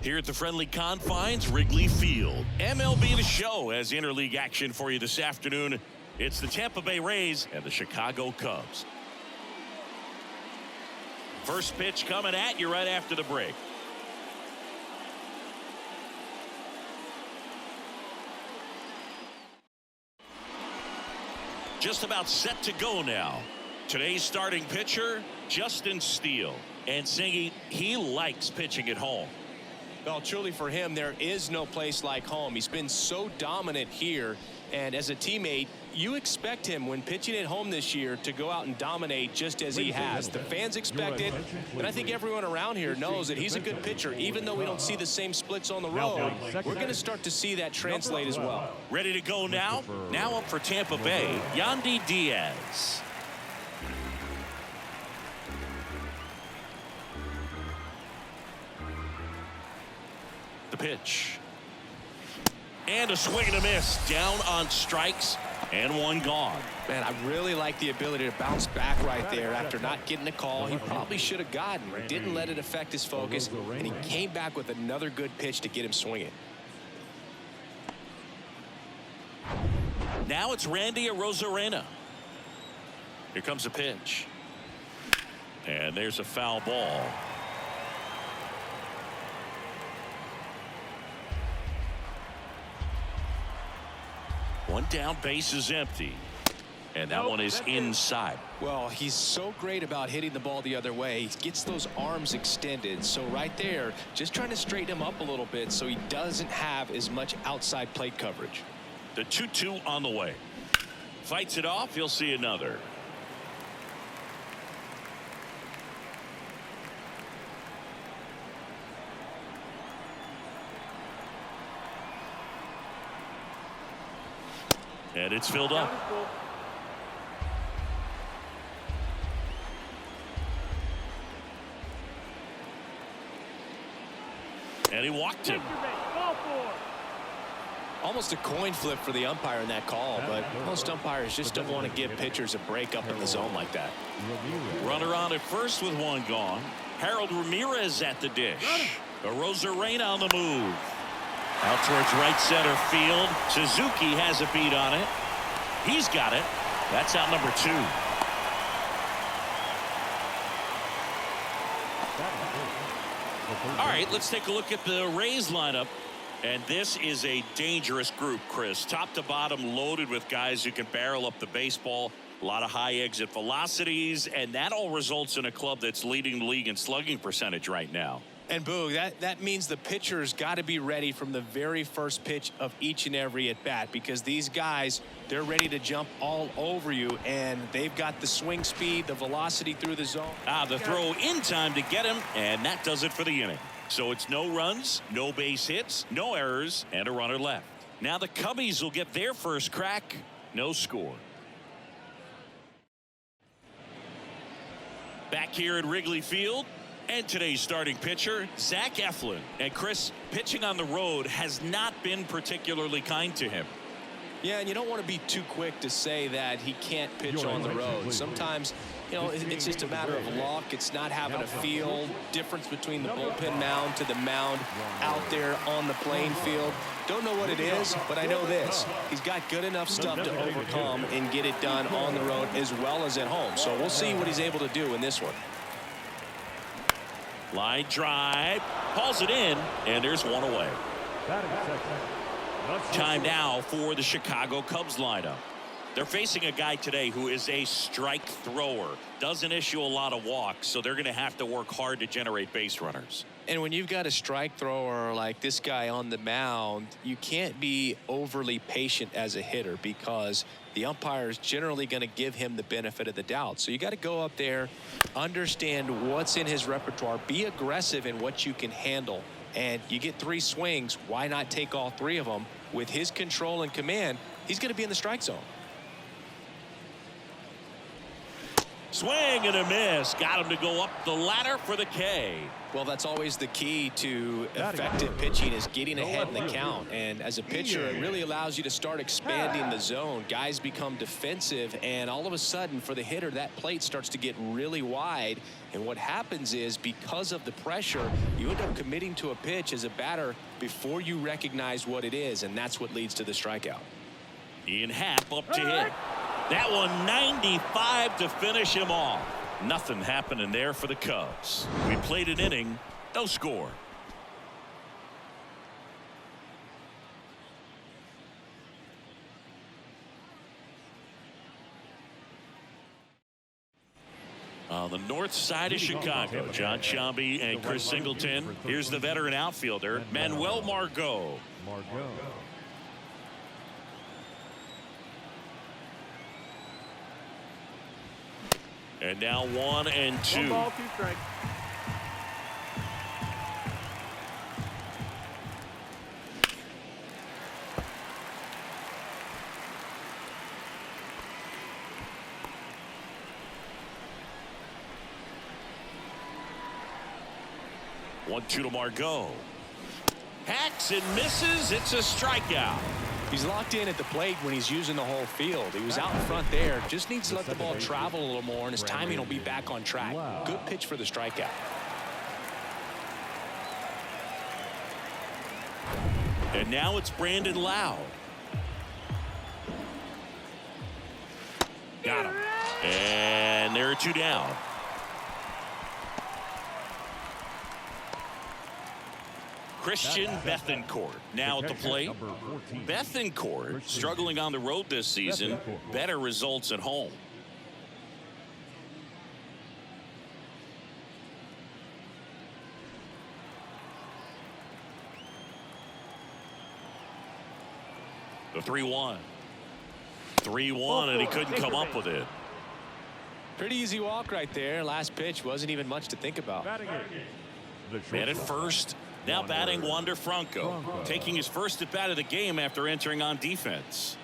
Here at the friendly confines, Wrigley Field. MLB The Show has interleague action for you this afternoon. It's the Tampa Bay Rays and the Chicago Cubs. First pitch coming at you right after the break. Just about set to go now. Today's starting pitcher, Justin Steele. And Singy, he likes pitching at home. Well, truly for him, there is no place like home. He's been so dominant here. And as a teammate, you expect him when pitching at home this year to go out and dominate just as he has. The fans expect it, and I think everyone around here knows that he's a good pitcher. Even though we don't see the same splits on the road, we're going to start to see that translate as well. Ready to go now? Now up for Tampa Bay, Yandy Diaz. The pitch. And a swing and a miss. Down on strikes and one gone. Man, I really like the ability to bounce back right there after not getting a call. He probably should have gotten. Didn't let it affect his focus, and he came back with another good pitch to get him swinging. Now it's Randy Arozarena. Here comes a pitch. And there's a foul ball. One down, base is empty. And that one is inside. Well, he's so great about hitting the ball the other way. He gets those arms extended. So right there, just trying to straighten him up a little bit so he doesn't have as much outside plate coverage. The 2-2 on the way. Fights it off. He'll see another. And it's filled up. And he walked him. Almost a coin flip for the umpire in that call, but most umpires just don't want to give pitchers a break up in the zone like that. Runner on at first with one gone. Harold Ramirez at the dish. Arozarena on the move. Out towards right center field. Suzuki has a beat on it. He's got it. That's out number 2. All right, let's take a look at the Rays lineup. And this is a dangerous group, Chris. Top to bottom loaded with guys who can barrel up the baseball. A lot of high exit velocities. And that all results in a club that's leading the league in slugging percentage right now. And Boog, that means the pitcher's got to be ready from the very first pitch of each and every at bat, because these guys, they're ready to jump all over you, and they've got the swing speed, the velocity through the zone. The throw in time to get him, and that does it for the inning. So it's no runs, no base hits, no errors, and a runner left. Now the Cubbies will get their first crack. No score. Back here at Wrigley Field. And today's starting pitcher, Zach Eflin. And Chris, pitching on the road has not been particularly kind to him. Yeah, and you don't want to be too quick to say that he can't pitch on the road. Sometimes, you know, it's just a matter of luck. It's not having a feel. Difference between the bullpen mound to the mound out there on the playing field. Don't know what it is, but I know this. He's got good enough stuff to overcome and get it done on the road as well as at home. So we'll see what he's able to do in this one. Line drive, hauls it in, and there's one away. Time now for the Chicago Cubs lineup. They're facing a guy today who is a strike thrower. Doesn't issue a lot of walks, so they're going to have to work hard to generate base runners. And when you've got a strike thrower like this guy on the mound, you can't be overly patient as a hitter, because the umpire is generally going to give him the benefit of the doubt. So you got to go up there, understand what's in his repertoire, be aggressive in what you can handle. And you get 3 swings, why not take all 3 of them? With his control and command, he's going to be in the strike zone. Swing and a miss. Got him to go up the ladder for the K. Well, that's always the key to effective pitching, is getting ahead in the count. And as a pitcher, it really allows you to start expanding the zone. Guys become defensive, and all of a sudden, for the hitter, that plate starts to get really wide. And what happens is, because of the pressure, you end up committing to a pitch as a batter before you recognize what it is, and that's what leads to the strikeout. Ian Happ up to hit. That one 95 to finish him off. Nothing happening there for the Cubs. We played an inning, no score. On the north side of Chicago, John Sciambi and Chris Singleton. Here's the veteran outfielder, Manuel Margot. And now 1 and 2. 1 ball, 2 strikes. One, 2 to Margot. Hacks and misses. It's a strikeout. He's locked in at the plate when he's using the whole field. He was out in front there. Just needs to let the ball travel a little more, and his timing will be back on track. Good pitch for the strikeout. And now it's Brandon Lowe. Got him. And there are 2 down. Christian Bethancourt now at the plate. Bethancourt struggling on the road this season. Better results at home. The 3-1. 3-1, and he couldn't come up with it. Pretty easy walk right there. Last pitch wasn't even much to think about. Man at first. Now batting Wander Franco, taking his first at bat of the game after entering on defense.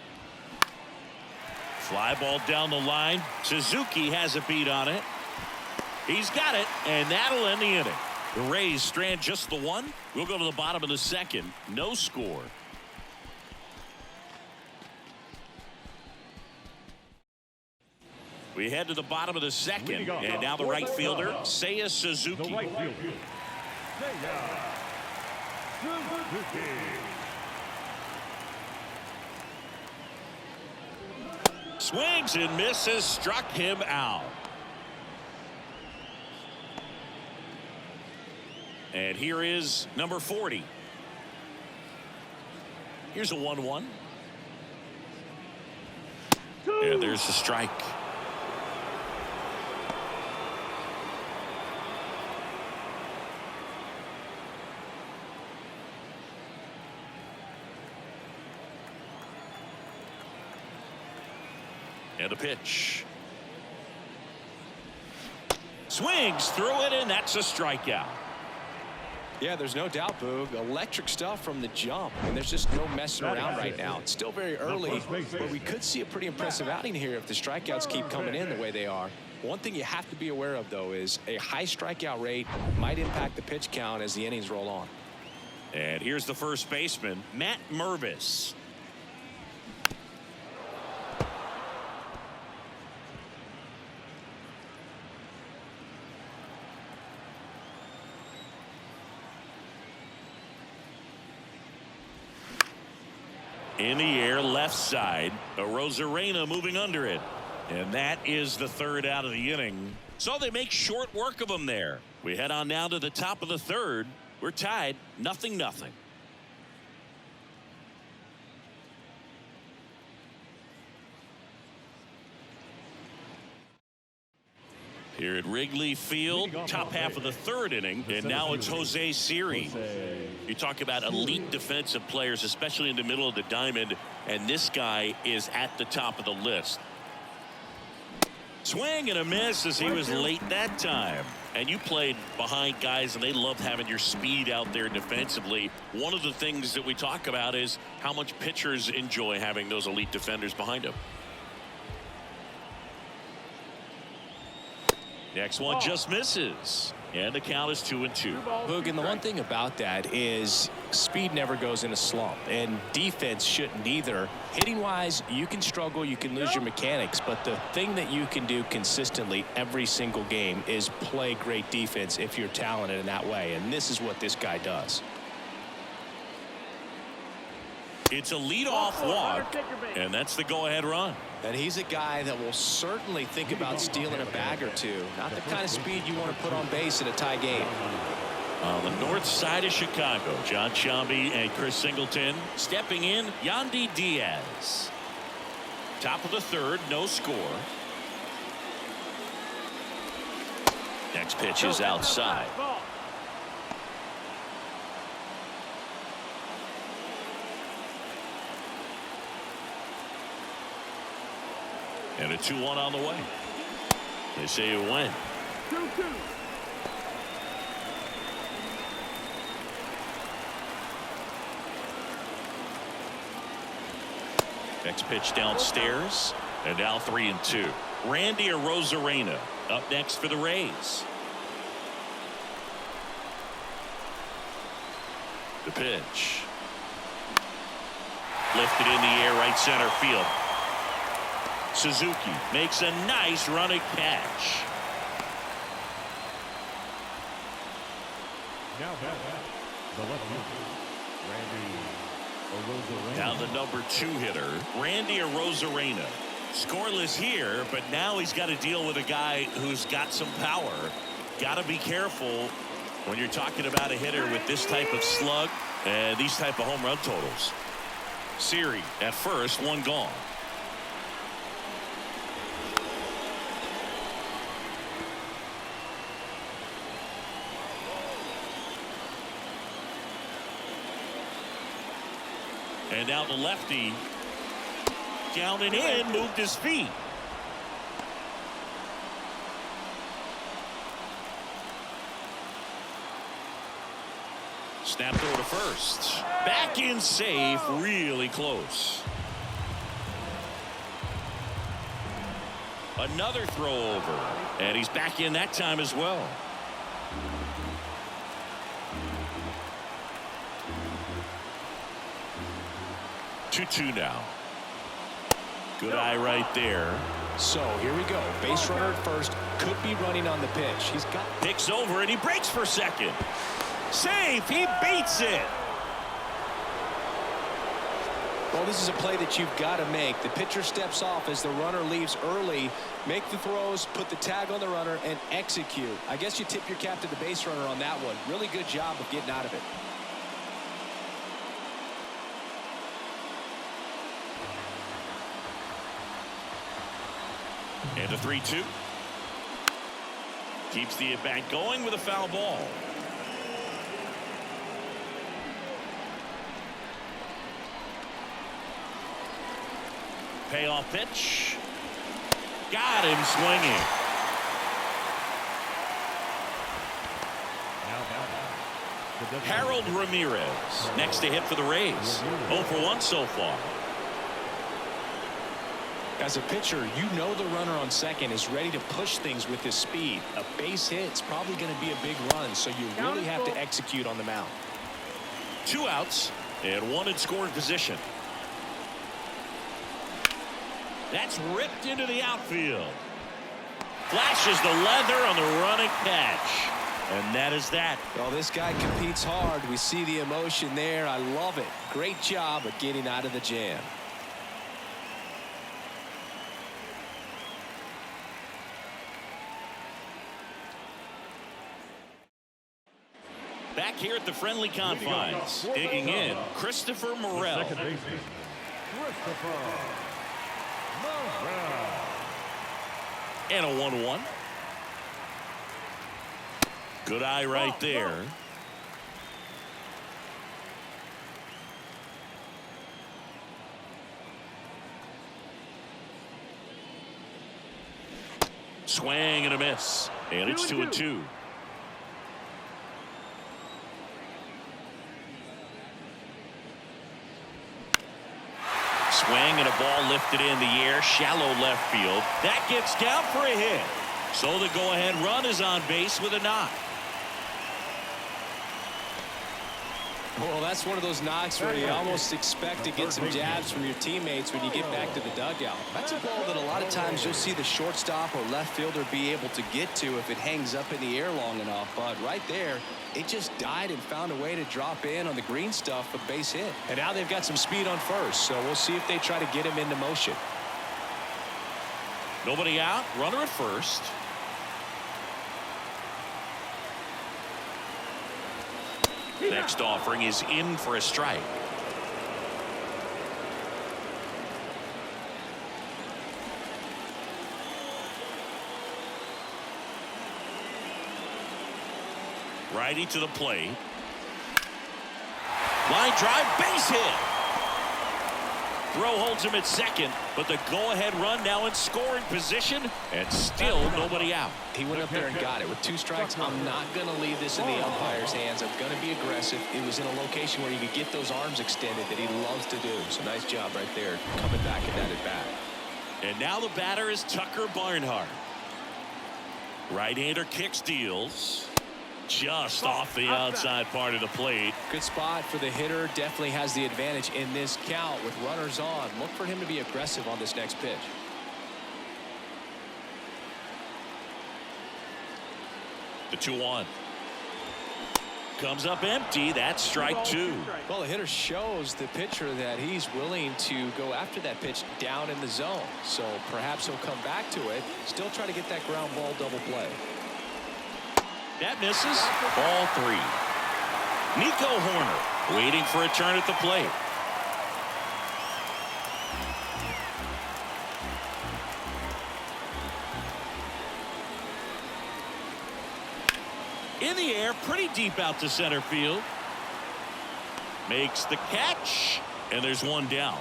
Fly ball down the line. Suzuki has a beat on it. He's got it, and that'll end the inning. The Rays strand just the 1. We'll go to the bottom of the 2nd. No score. We head to the bottom of the 2nd, and now the right fielder, Seiya Suzuki. Swings and misses, struck him out. And here is number 40. Here's a 1-1. And there's the strike. And a pitch. Swings through it, and that's a strikeout. Yeah, there's no doubt, Boog. Electric stuff from the jump. And there's just no messing around right now. It's still very early, but we could see a pretty impressive outing here if the strikeouts keep coming in the way they are. One thing you have to be aware of, though, is a high strikeout rate might impact the pitch count as the innings roll on. And here's the first baseman, Matt Mervis. In the air, left side. Arozarena moving under it. And that is the 3rd out of the inning. So they make short work of him there. We head on now to the top of the 3rd. We're tied 0-0. Here at Wrigley Field, top half of the 3rd inning, and now it's Jose Siri. You talk about elite defensive players, especially in the middle of the diamond, and this guy is at the top of the list. Swing and a miss as he was late that time. And you played behind guys, and they love having your speed out there defensively. One of the things that we talk about is how much pitchers enjoy having those elite defenders behind them. Next one just misses. And the count is 2-2. Boog, and the one thing about that is speed never goes in a slump, and defense shouldn't either. Hitting wise, you can struggle, you can lose your mechanics, but the thing that you can do consistently every single game is play great defense if you're talented in that way, and this is what this guy does. It's a leadoff walk, and that's the go-ahead run. And he's a guy that will certainly think about stealing a bag or two. Not the kind of speed you want to put on base in a tie game. On the north side of Chicago, John Sciambi and Chris Singleton stepping in. Yandy Diaz. Top of the third, no score. Next pitch is outside. And a 2-1 on the way. They say a win. 2-2. Next pitch downstairs. And now 3-2. Randy Arozarena up next for the Rays. The pitch. Lifted in the air, right center field. Suzuki makes a nice running catch. Now the left Randy Arozarena. Now the number 2 hitter, Randy Arozarena. Scoreless here, but now he's got to deal with a guy who's got some power. Got to be careful when you're talking about a hitter with this type of slug and these type of home run totals. Siri at first, one gone. And now the lefty down and in, moved his feet. Snapped over to first. Back in safe, really close. Another throw over. And he's back in that time as well. Two now. Good eye right there. So here we go. Base runner at first. Could be running on the pitch. He's got Picks over and he breaks for second. Safe. He beats it. Well, this is a play that you've got to make. The pitcher steps off as the runner leaves early. Make the throws, put the tag on the runner, and execute. I guess you tip your cap to the base runner on that one. Really good job of getting out of it. And a 3-2. Keeps the at-bat going with a foul ball. Payoff pitch. Got him swinging. Harold Ramirez next to hit for the Rays. 0 for 1 so far. As a pitcher, you know the runner on second is ready to push things with his speed. A base hit's probably going to be a big run, so you really have to execute on the mound. 2 outs and 1 in scoring position. That's ripped into the outfield. Flashes the leather on the running catch. And that is that. Well, this guy competes hard. We see the emotion there. I love it. Great job of getting out of the jam. Back here at the friendly confines, digging in, Christopher Morel. Second baseman, Christopher Morel. And a 1-1. Good eye right there. Swing and a miss. And it's 2-2. Swing and a ball lifted in the air, shallow left field. That gets down for a hit. So the go-ahead run is on base with a knock. Well, that's one of those knocks where you almost expect to get some jabs from your teammates when you get back to the dugout. That's a ball that a lot of times you'll see the shortstop or left fielder be able to get to if it hangs up in the air long enough. But right there, it just died and found a way to drop in on the green stuff for the base hit. And now they've got some speed on first, so we'll see if they try to get him into motion. Nobody out. Runner at first. Next offering is in for a strike. Righty to the plate. Line drive, base hit. Throw holds him at second, but the go-ahead run now in scoring position, and still nobody out. He went up there and got it. With 2 strikes, I'm not going to leave this in the umpire's hands. I'm going to be aggressive. It was in a location where you could get those arms extended that he loves to do. So nice job right there, coming back in that at bat. And now the batter is Tucker Barnhart. Right-hander kicks, deals. Just off the outside part of the plate. Good spot for the hitter. Definitely has the advantage in this count with runners on. Look for him to be aggressive on this next pitch. The 2-1. Comes up empty. That's strike 2. Well, the hitter shows the pitcher that he's willing to go after that pitch down in the zone. So perhaps he'll come back to it. Still try to get that ground ball double play. That misses. Ball 3. Nico Horner waiting for a turn at the plate. In the air, pretty deep out to center field. Makes the catch, and there's one down.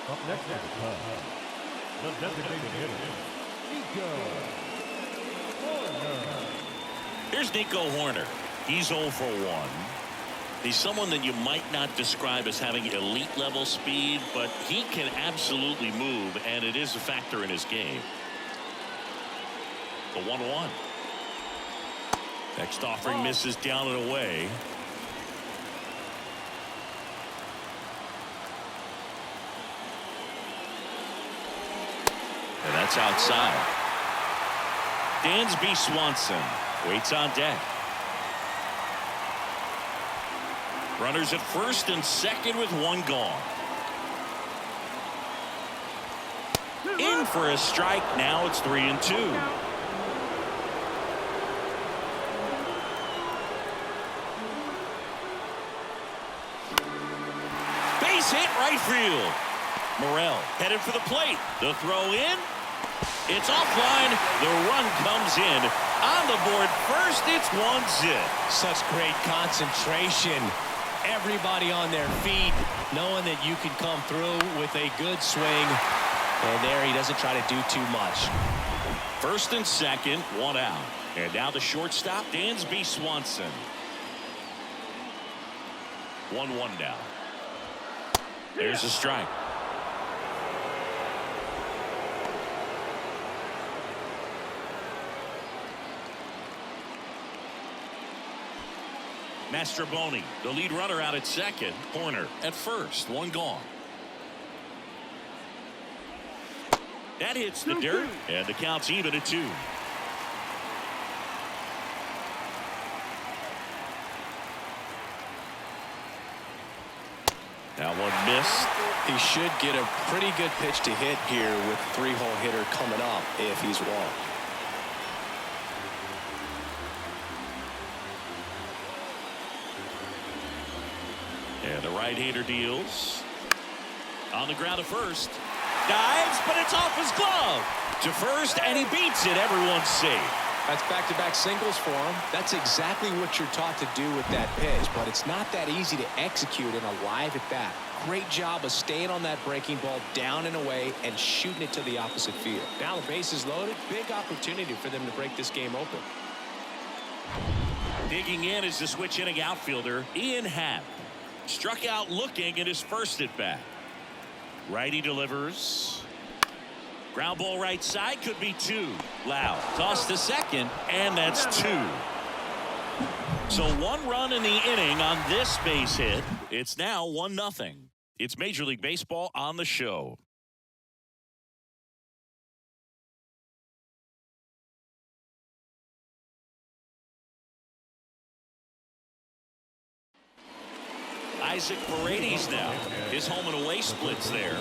Up next at the designated hitter, Nico Horner. Here's Nico Horner. He's 0 for 1. He's someone that you might not describe as having elite level speed, but he can absolutely move, and it is a factor in his game. The 1-1. Next offering misses down and away. And that's outside. Dansby Swanson waits on deck. Runners at first and second with 1 gone. In for a strike. Now it's 3-2. Base hit, right field. Morel headed for the plate. The throw in. It's offline. The run comes in. On the board first, it's 1-0. Such great concentration. Everybody on their feet, knowing that you can come through with a good swing. And there he doesn't try to do too much. First and second, 1 out. And now the shortstop, Dansby Swanson. 1-1 now. There's a strike. Mastroboni, the lead runner, out at second. Horner at first. 1 gone. That hits the dirt, and the count's even at 2. Now one missed. He should get a pretty good pitch to hit here with 3-hole hitter coming up if he's walked. And the right-hander deals. On the ground to first. Dives, but it's off his glove. To first, and he beats it. Everyone's safe. That's back-to-back singles for him. That's exactly what you're taught to do with that pitch, but it's not that easy to execute in a live at-bat. Great job of staying on that breaking ball down and away and shooting it to the opposite field. Now the base is loaded. Big opportunity for them to break this game open. Digging in is the switch-hitting outfielder, Ian Happ. Struck out looking at his first at-bat. Righty delivers. Ground ball right side, could be 2. Lau toss to second, and that's 2. So 1 run in the inning on this base hit. It's now 1-0. It's Major League Baseball on the show. Isaac Paredes now. His home and away splits there.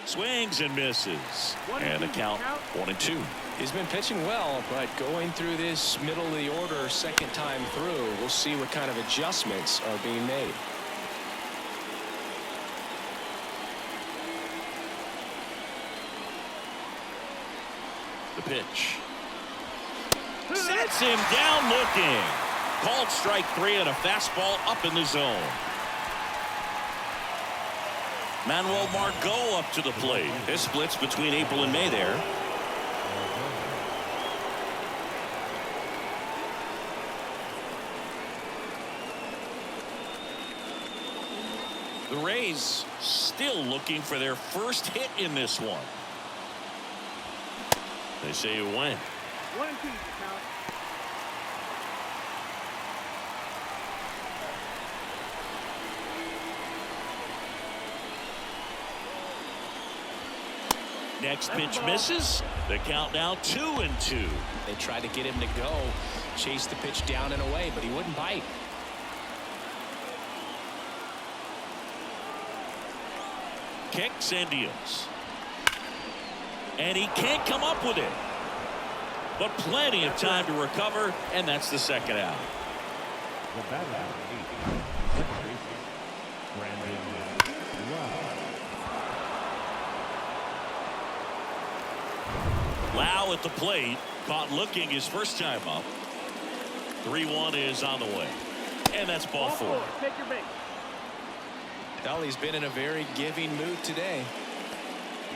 Swings and misses. And the count 1-2. He's been pitching well, but going through this middle of the order second time through, we'll see what kind of adjustments are being made. The pitch. Sets him down looking. Called strike 3 and a fastball up in the zone. Manuel Margot up to the plate. This splits between April and May there. The Rays still looking for their first hit in this one. They say it went. 1-2 count. Next pitch misses. The count now 2-2. They tried to get him to go, chase the pitch down and away, but he wouldn't bite. Kicks and deals. And he can't come up with it. But plenty of time to recover, and that's the second out. The batter, 8, second baseman, Brandon Lau. Lau at the plate, caught looking his first time up. 3-1 is on the way. And that's ball 4. Take your base. Well, he's been in a very giving mood today.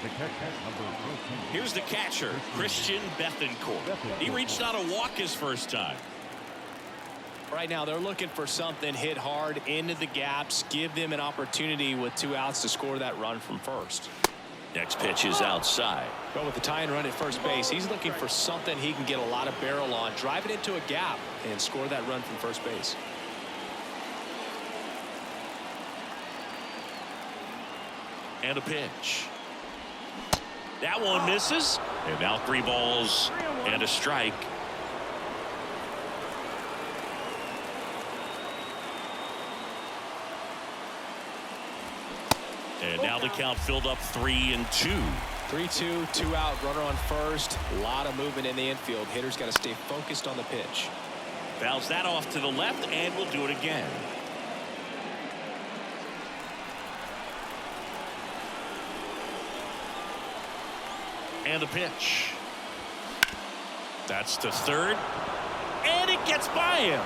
The catcher, number 14. Here's the catcher, Christian Bethancourt. He reached out a walk his first time. Right now, they're looking for something hit hard into the gaps, give them an opportunity with 2 outs to score that run from first. Next pitch is outside. But with the tying run at first base, he's looking for something he can get a lot of barrel on, drive it into a gap, and score that run from first base. And a pitch. That one misses. And now 3 balls and a strike. And now the count filled up 3-2. 3-2, 2 out, runner on first. A lot of movement in the infield. Hitter's got to stay focused on the pitch. Fouls that off to the left, and we'll do it again. And a pitch. That's to third. And it gets by him.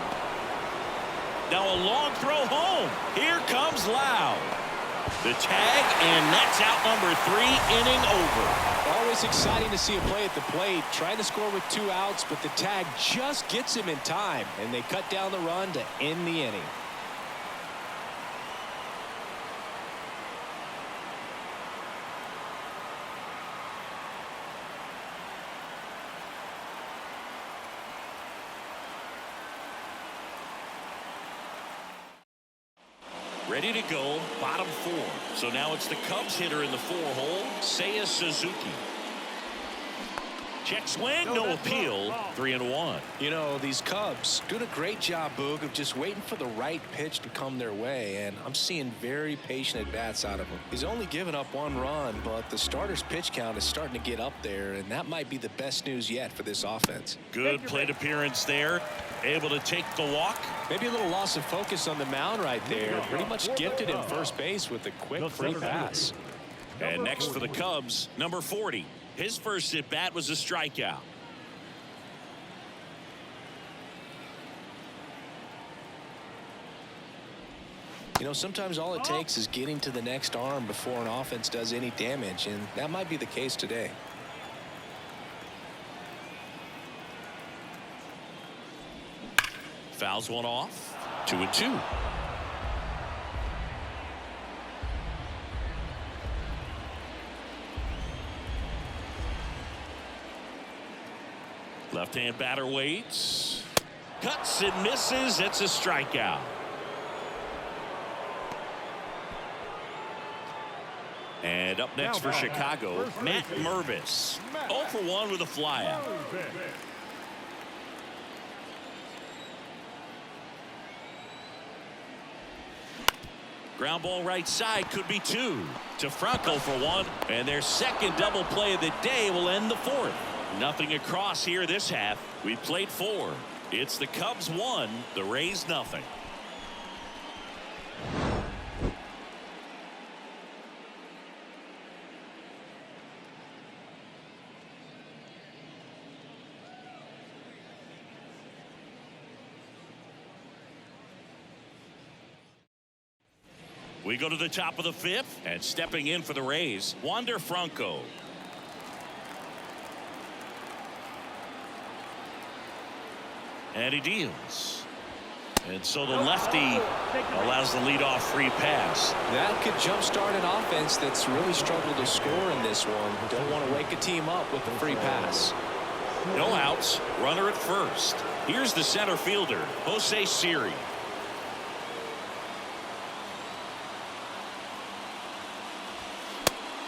Now a long throw home. Here comes Lau. The tag, and that's out number 3, inning over. Always exciting to see a play at the plate. Trying to score with 2 outs, but the tag just gets him in time, and they cut down the run to end the inning. Ready to go, bottom 4. So now it's the Cubs hitter in the 4-hole, Seiya Suzuki. Check swing, no appeal, 3-1. You know, these Cubs doing a great job, Boog, of just waiting for the right pitch to come their way, and I'm seeing very patient at-bats out of him. He's only given up 1 run, but the starter's pitch count is starting to get up there, and that might be the best news yet for this offense. Good plate appearance there. Able to take the walk. Maybe a little loss of focus on the mound right there. Pretty much gifted him first base with a quick free pass. And next for the Cubs, number 40. His first at bat was a strikeout. You know, sometimes all it takes is getting to the next arm before an offense does any damage, and that might be the case today. Fouls one off. 2-2. Left-hand batter waits. Cuts and misses. It's a strikeout. And up next for Chicago, Matt Mervis. 0 for 1 with a flyout. Ground ball right side, could be 2 to Franco for 1, and their second double play of the day will end the 4th. Nothing across here this half. We've played 4. It's the Cubs 1, the Rays nothing. We go to the top of the 5th, and stepping in for the Rays, Wander Franco. And he deals. And so the lefty allows the leadoff free pass. That could jumpstart an offense that's really struggled to score in this one. Don't want to wake a team up with the free pass. No outs, runner at first. Here's the center fielder, Jose Siri.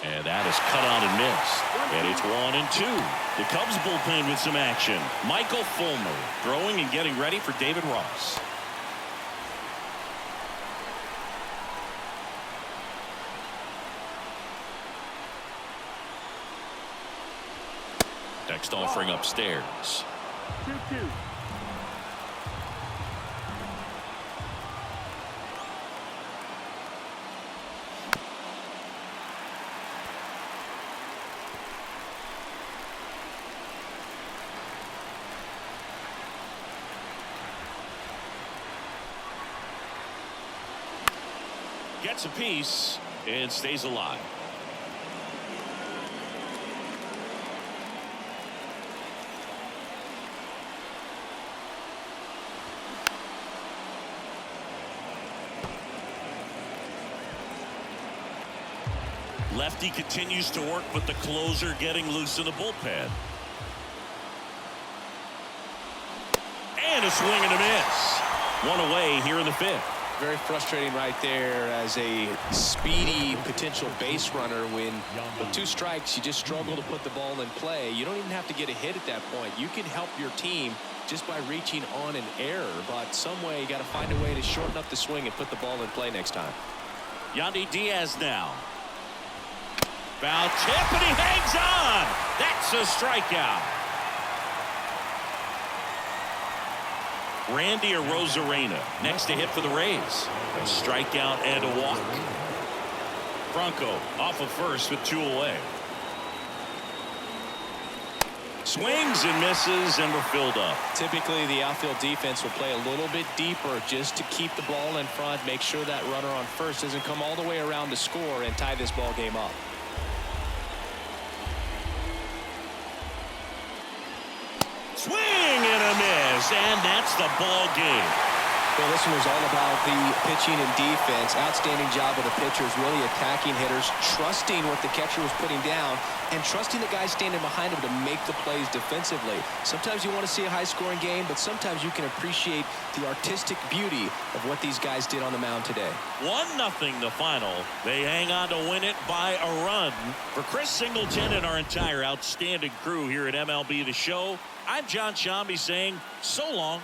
And that is cut on and missed. And it's 1-2. The Cubs bullpen with some action. Michael Fulmer throwing and getting ready for David Ross. Next offering upstairs. 2-2. Gets a piece and stays alive. Lefty continues to work, but the closer getting loose in the bullpen. And a swing and a miss. One away here in the 5th. Very frustrating right there as a speedy potential base runner when with 2 strikes you just struggle to put the ball in play. You don't even have to get a hit at that point. You can help your team just by reaching on an error, but some way you got to find a way to shorten up the swing and put the ball in play next time. Yandy Diaz now. Foul tip and he hangs on. That's a strikeout. Randy Arozarena next to hit for the Rays. A strikeout and a walk. Franco off of first with 2 away. Swings and misses, and we're filled up. Typically the outfield defense will play a little bit deeper just to keep the ball in front, make sure that runner on first doesn't come all the way around to score and tie this ball game up. Swing and a miss, and that's the ball game. Well, this one was all about the pitching and defense. Outstanding job of the pitchers, really attacking hitters, trusting what the catcher was putting down, and trusting the guys standing behind him to make the plays defensively. Sometimes you want to see a high-scoring game, but sometimes you can appreciate the artistic beauty of what these guys did on the mound today. 1-0 the final. They hang on to win it by a run. For Chris Singleton and our entire outstanding crew here at MLB The Show, I'm John Shambi saying so long.